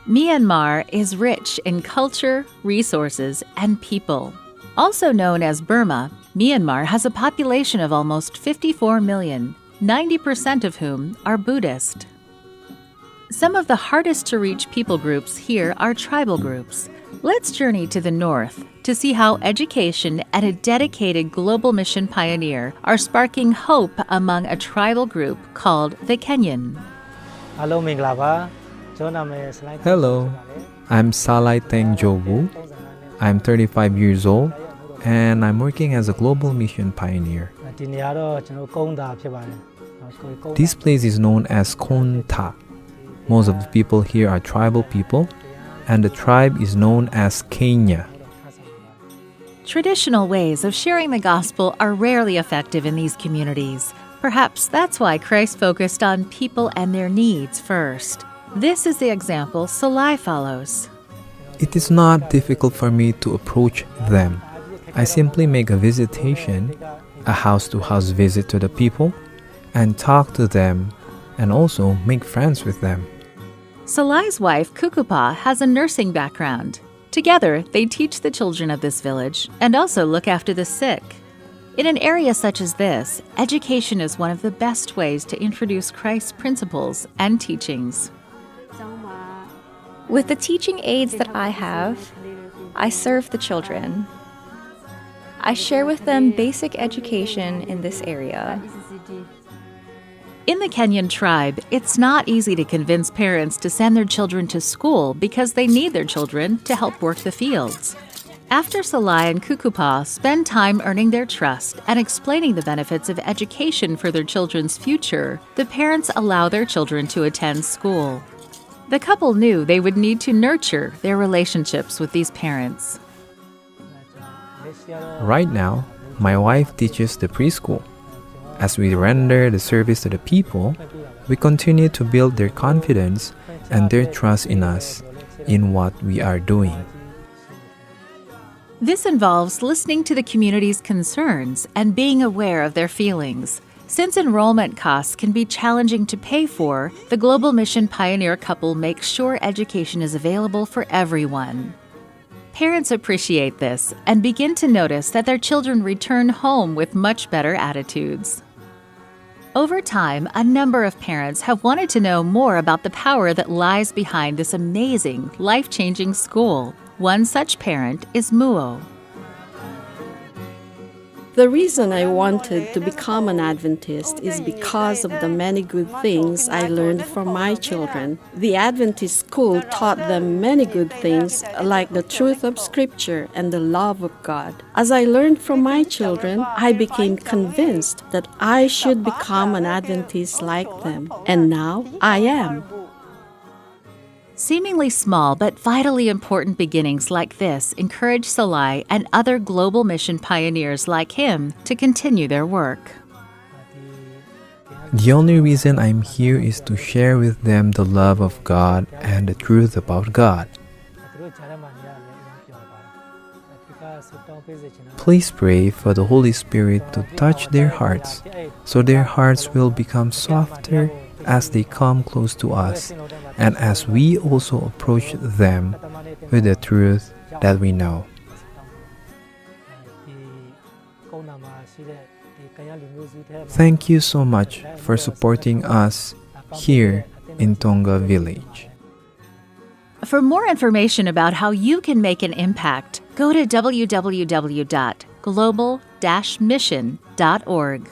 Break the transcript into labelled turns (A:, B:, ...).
A: Myanmar is rich in culture, resources, and people. Also known as Burma, Myanmar has a population of almost 54 million, 90% of whom are Buddhist. Some of the hardest to reach people groups here are tribal groups. Let's journey to the north to see how education and a dedicated global mission pioneer are sparking hope among a tribal group called the Kenyan.
B: Hello, I'm Salai Teng Jobu. I'm 35 years old and I'm working as a global mission pioneer. This place is known as Konta. Most of the people here are tribal people, and the tribe is known as Kenya.
A: Traditional ways of sharing the gospel are rarely effective in these communities. Perhaps that's why Christ focused on people and their needs first. This is the example Salai follows.
B: It is not difficult for me to approach them. I simply make a visitation, a house-to-house visit to the people, and talk to them, and also make friends with them.
A: Salai's wife, Kukupa, has a nursing background. Together, they teach the children of this village and also look after the sick. In an area such as this, education is one of the best ways to introduce Christ's principles and teachings.
C: With the teaching aids that I have, I serve the children. I share with them basic education in this area.
A: In the Kenyan tribe, it's not easy to convince parents to send their children to school because they need their children to help work the fields. After Salai and Kukupa spend time earning their trust and explaining the benefits of education for their children's future, the parents allow their children to attend school. The couple knew they would need to nurture their relationships with these parents.
B: Right now, my wife teaches the preschool. As we render the service to the people, we continue to build their confidence and their trust in us, in what we are doing.
A: This involves listening to the community's concerns and being aware of their feelings. Since enrollment costs can be challenging to pay for, the Global Mission Pioneer couple makes sure education is available for everyone. Parents appreciate this and begin to notice that their children return home with much better attitudes. Over time, a number of parents have wanted to know more about the power that lies behind this amazing, life-changing school. One such parent is Muo.
D: The reason I wanted to become an Adventist is because of the many good things I learned from my children. The Adventist school taught them many good things, like the truth of Scripture and the love of God. As I learned from my children, I became convinced that I should become an Adventist like them, and now I am.
A: Seemingly small but vitally important beginnings like this encourage Salai and other global mission pioneers like him to continue their work.
B: The only reason I'm here is to share with them the love of God and the truth about God. Please pray for the Holy Spirit to touch their hearts, so their hearts will become softer as they come close to us, and as we also approach them with the truth that we know. Thank you so much for supporting us here in Tonga Village.
A: For more information about how you can make an impact, go to www.global-mission.org.